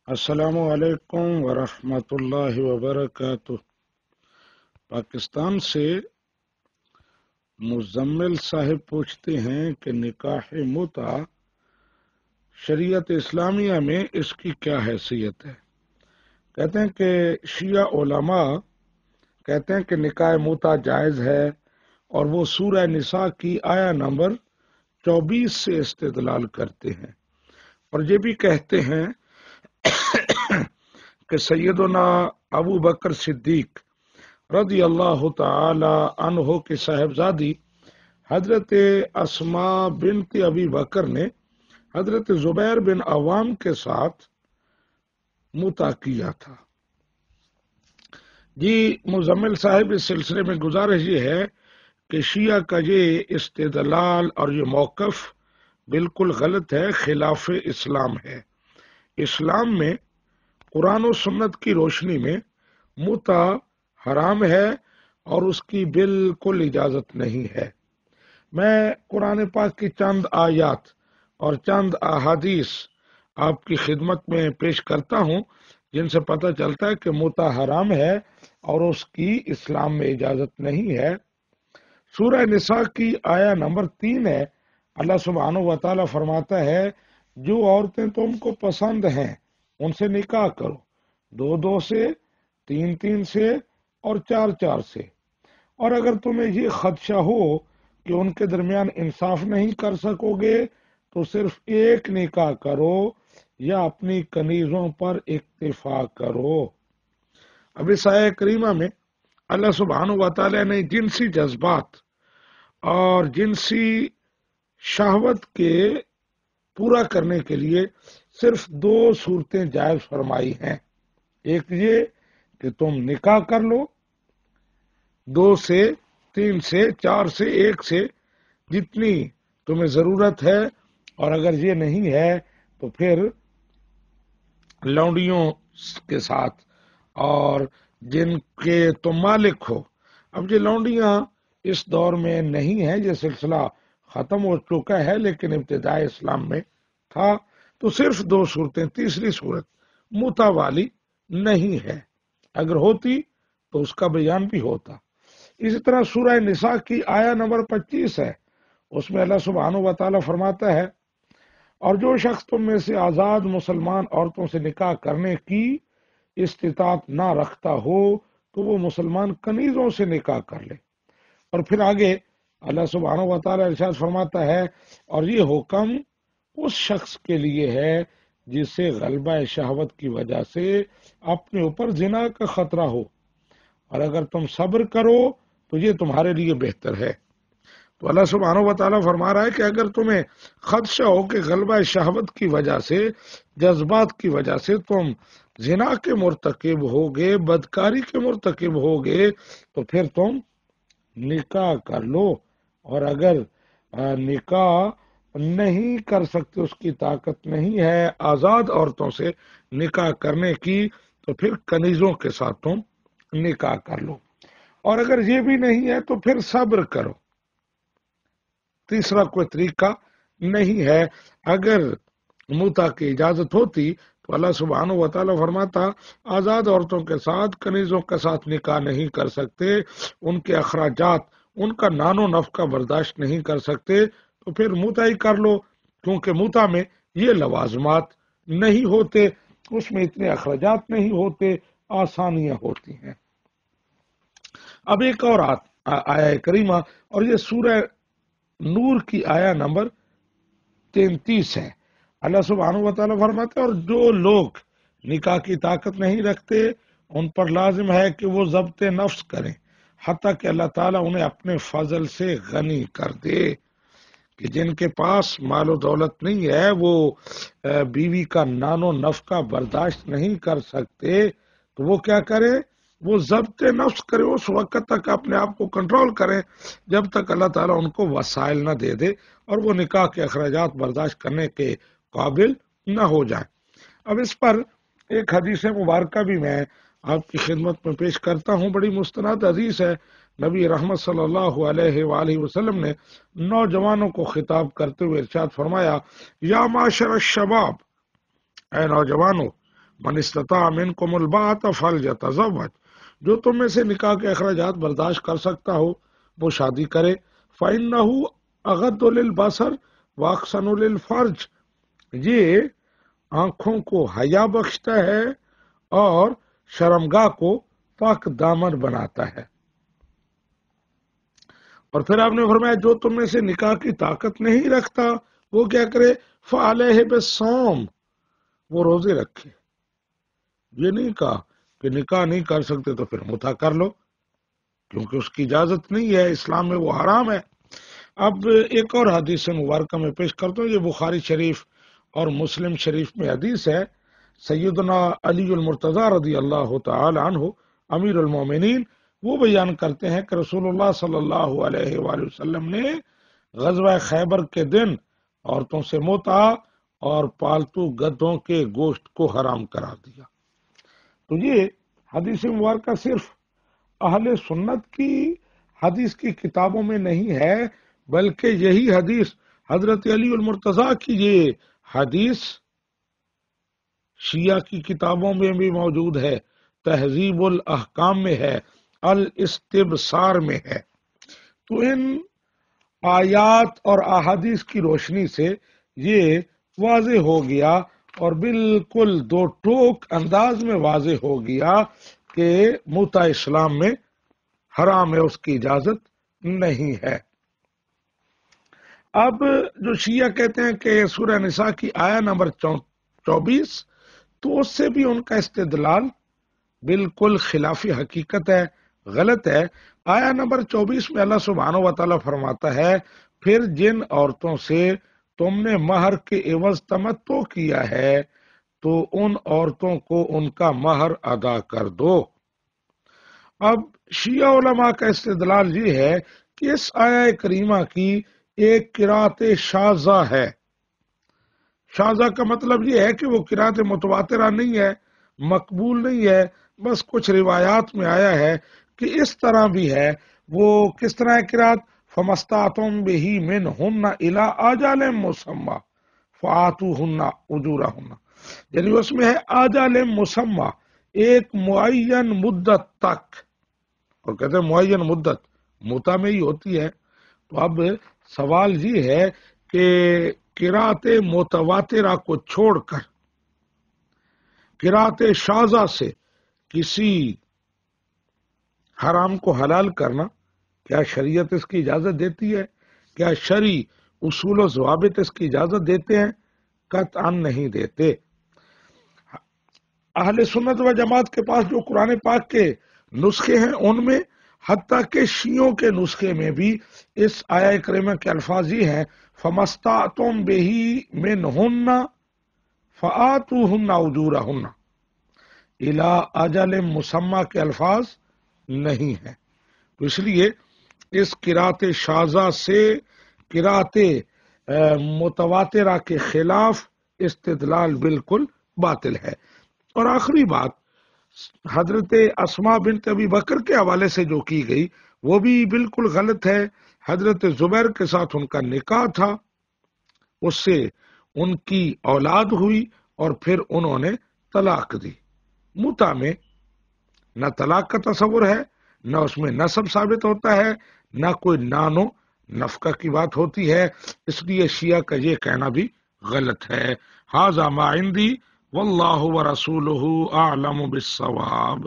السلام علیکم ورحمۃ اللہ وبرکاتہ۔ پاکستان سے مزمل صاحب پوچھتے ہیں کہ نکاح متع شریعت اسلامیہ میں اس کی کیا حیثیت ہے؟ کہتے ہیں کہ شیعہ علماء کہتے ہیں کہ نکاح متع جائز ہے، اور وہ سورہ نساء کی آیہ نمبر 24 سے استدلال کرتے ہیں، اور یہ بھی کہتے ہیں کہ سیدنا ابو بکر صدیق رضی اللہ تعالی عنہ کی صاحبزادی حضرت اسماء بنت ابی بکر نے حضرت زبیر بن عوام کے ساتھ متع کیا تھا۔ جی مزمل صاحب، اس سلسلے میں گزارش یہ ہے کہ شیعہ کا یہ استدلال اور یہ موقف بالکل غلط ہے، خلاف اسلام ہے۔ اسلام میں قرآن و سنت کی روشنی میں متع حرام ہے اور اس کی بالکل اجازت نہیں ہے۔ میں قرآن پاک کی چند آیات اور چند احادیث آپ کی خدمت میں پیش کرتا ہوں، جن سے پتہ چلتا ہے کہ متع حرام ہے اور اس کی اسلام میں اجازت نہیں ہے۔ سورہ نساء کی آیہ نمبر 3 ہے۔ اللہ سبحانہ و تعالیٰ فرماتا ہے، جو عورتیں تم کو پسند ہیں ان سے نکاح کرو، 2 سے، 3 سے اور 4 سے، اور اگر تمہیں یہ خدشہ ہو کہ ان کے درمیان انصاف نہیں کر سکو گے تو صرف ایک نکاح کرو یا اپنی کنیزوں پر اکتفا کرو۔ اب اس آیہ کریمہ میں اللہ سبحانہ و تعالیٰ نے جنسی جذبات اور جنسی شہوت کے پورا کرنے کے لیے صرف 2 صورتیں جائز فرمائی ہیں۔ ایک یہ کہ تم نکاح کر لو، 2 سے، 3 سے، 4 سے، 1 سے، جتنی تمہیں ضرورت ہے، اور اگر یہ نہیں ہے تو پھر لونڈیوں کے ساتھ اور جن کے تم مالک ہو۔ اب یہ لونڈیاں اس دور میں نہیں ہے، یہ سلسلہ ختم ہو چکا ہے، لیکن ابتدائی اسلام میں تھا۔ تو صرف 2 صورتیں، تیسری صورت متع والی نہیں ہے، اگر ہوتی تو اس کا بیان بھی ہوتا۔ اسی طرح سورہ نساء کی آیہ نمبر 25 ہے، اس میں اللہ سبحانہ و تعالیٰ فرماتا ہے، اور جو شخص تم میں سے آزاد مسلمان عورتوں سے نکاح کرنے کی استطاعت نہ رکھتا ہو تو وہ مسلمان کنیزوں سے نکاح کر لے۔ اور پھر آگے اللہ سبحانہ و تعالیٰ ارشاد فرماتا ہے، اور یہ حکم اس شخص کے لیے ہے جسے غلبہ شہوت کی وجہ سے اپنے اوپر زنا کا خطرہ ہو، اور اگر تم صبر کرو تو یہ تمہارے لیے بہتر ہے۔ تو اللہ سبحانہ و تعالیٰ فرما رہا ہے کہ اگر تمہیں خدشہ ہو کہ غلبہ شہوت کی وجہ سے، جذبات کی وجہ سے تم زنا کے مرتکب ہوگے، بدکاری کے مرتکب ہوگے، تو پھر تم نکاح کر لو، اور اگر نکاح نہیں کر سکتے، اس کی طاقت نہیں ہے آزاد عورتوں سے نکاح کرنے کی، تو پھر کنیزوں کے ساتھ تم نکاح کر لو، اور اگر یہ بھی نہیں ہے تو پھر صبر کرو۔ تیسرا کوئی طریقہ نہیں ہے۔ اگر متع کی اجازت ہوتی تو اللہ سبحانہ و تعالیٰ فرماتا، آزاد عورتوں کے ساتھ، کنیزوں کے ساتھ نکاح نہیں کر سکتے، ان کے اخراجات، ان کا نان و نفقہ برداشت نہیں کر سکتے، تو پھر متع ہی کر لو، کیونکہ متع میں یہ لوازمات نہیں ہوتے، اس میں اتنے اخراجات نہیں ہوتے، آسانیاں ہوتی ہیں۔ اب ایک اور آیہ کریمہ، اور یہ سورہ نور کی آیہ نمبر 33 ہے۔ اللہ سبحانہ و تعالیٰ فرماتے ہیں، اور جو لوگ نکاح کی طاقت نہیں رکھتے ان پر لازم ہے کہ وہ ضبط نفس کریں، حتیٰ کہ اللہ تعالیٰ انہیں اپنے فضل سے غنی کر دے۔ کہ جن کے پاس مال و دولت نہیں ہے، وہ بیوی کا نان و نفقہ برداشت نہیں کر سکتے، تو وہ کیا کرے؟ وہ ضبط نفس کرے، اس وقت تک اپنے آپ کو کنٹرول کریں جب تک اللہ تعالیٰ ان کو وسائل نہ دے دے اور وہ نکاح کے اخراجات برداشت کرنے کے قابل نہ ہو جائیں۔ اب اس پر ایک حدیث مبارکہ بھی میں آپ کی خدمت میں پیش کرتا ہوں، بڑی مستند حدیث ہے۔ نبی رحمت صلی اللہ علیہ وآلہ وسلم نے نوجوانوں کو خطاب کرتے ہوئے ارشاد فرمایا، یا معاشر الشباب، اے نوجوانوں، من استطاع منکم الباءۃ فلیتزوج، جو تم میں سے نکاح کے اخراجات برداشت کر سکتا ہو وہ شادی کرے، فإنہ اغض للبصر واحسن للفرج، یہ آنکھوں کو حیا بخشتا ہے اور شرمگاہ کو پاک دامن بناتا ہے۔ اور پھر آپ نے فرمایا جو تم میں سے نکاح کی طاقت نہیں رکھتا وہ کیا کرے، فعلیہ بالصوم، وہ روزے رکھے۔ یہ نہیں کہا کہ نکاح نہیں کر سکتے تو پھر متع کر لو، کیونکہ اس کی اجازت نہیں ہے، اسلام میں وہ حرام ہے۔ اب ایک اور حدیث مبارکہ میں پیش کرتا ہوں، یہ بخاری شریف اور مسلم شریف میں حدیث ہے۔ سیدنا علی المرتضی رضی اللہ تعالی عنہ امیر المومنین وہ بیان کرتے ہیں کہ رسول اللہ صلی اللہ علیہ وآلہ وسلم نے غزوہ خیبر کے دن عورتوں سے متع اور پالتو گدھوں کے گوشت کو حرام قرار دیا۔ تو یہ حدیث مبارکہ صرف اہل سنت کی حدیث کی کتابوں میں نہیں ہے، بلکہ یہی حدیث حضرت علی المرتضی کی یہ حدیث شیعہ کی کتابوں میں بھی موجود ہے، تہذیب الاحکام میں ہے، الاستبصار میں ہے۔ تو ان آیات اور احادیث کی روشنی سے یہ واضح ہو گیا اور بالکل دو ٹوک انداز میں واضح ہو گیا کہ متع اسلام میں حرام ہے، اس کی اجازت نہیں ہے۔ اب جو شیعہ کہتے ہیں کہ سورہ نساء کی آیہ نمبر 24، تو اس سے بھی ان کا استدلال بالکل خلاف حقیقت ہے، غلط ہے۔ آیہ نمبر 24 میں اللہ سبحانہ و تعالیٰ فرماتا ہے، پھر جن عورتوں سے تم نے مہر کے عوض تمتع کیا ہے تو ان عورتوں کو ان کا مہر ادا کر دو۔ اب شیعہ علماء کا استدلال یہ ہے کہ اس آیہ کریمہ کی ایک قرات شاذہ ہے۔ شاذہ کا مطلب یہ ہے کہ وہ قرات متواترہ نہیں ہے، مقبول نہیں ہے، بس کچھ روایات میں آیا ہے کہ اس طرح بھی ہے۔ وہ کس طرح ہے قرات؟ فَمَسْتَعْتُمْ بِهِ مِنْهُنَّ إِلَىٰ آجَالٍ مُّسَمَّىٰ فَآتُوهُنَّ أُجُورَهُنَّ، یعنی اس میں ہے آجال مسمى، ایک معین مدت تک، اور کہتے ہیں معین مدت متع میں ہی ہوتی ہے۔ تو اب سوال یہ ہے کہ قرات متواترہ کو چھوڑ کر قرات شاذہ سے کسی حرام کو حلال کرنا، کیا شریعت اس کی اجازت دیتی ہے؟ کیا شرعی اصول و ضوابط اس کی اجازت دیتے ہیں؟ قطعا نہیں دیتے۔ اہل سنت و جماعت کے پاس جو قرآن پاک کے نسخے ہیں ان میں، حتیٰ کہ شیعوں کے نسخے میں بھی اس آیہ کریمہ کے الفاظ یہ ہیں، فَمَسْتَعْتُمْ بِهِ مِنْهُنَّ فَآتُوهُنَّ أُجُورَهُنَّ، اِلَىٰ أَجَلٍ مُّسَمَّىٰ کے الفاظ نہیں ہیں۔ تو اس لیے اس قرات شاذہ سے قرات متواترہ کے خلاف استدلال بالکل باطل ہے۔ اور آخری بات، حضرت اسماء بنت ابی بکر کے حوالے سے جو کی گئی وہ بھی بالکل غلط ہے۔ حضرت زبیر کے ساتھ ان کا نکاح تھا، اس سے ان کی اولاد ہوئی اور پھر انہوں نے طلاق دی۔ متع میں نہ طلاق کا تصور ہے، نہ اس میں نسب ثابت ہوتا ہے، نہ کوئی نان و نفقہ کی بات ہوتی ہے، اس لیے شیعہ کا یہ کہنا بھی غلط ہے۔ ھذا ما عندی واللہ ورسولہ اعلم بالصواب۔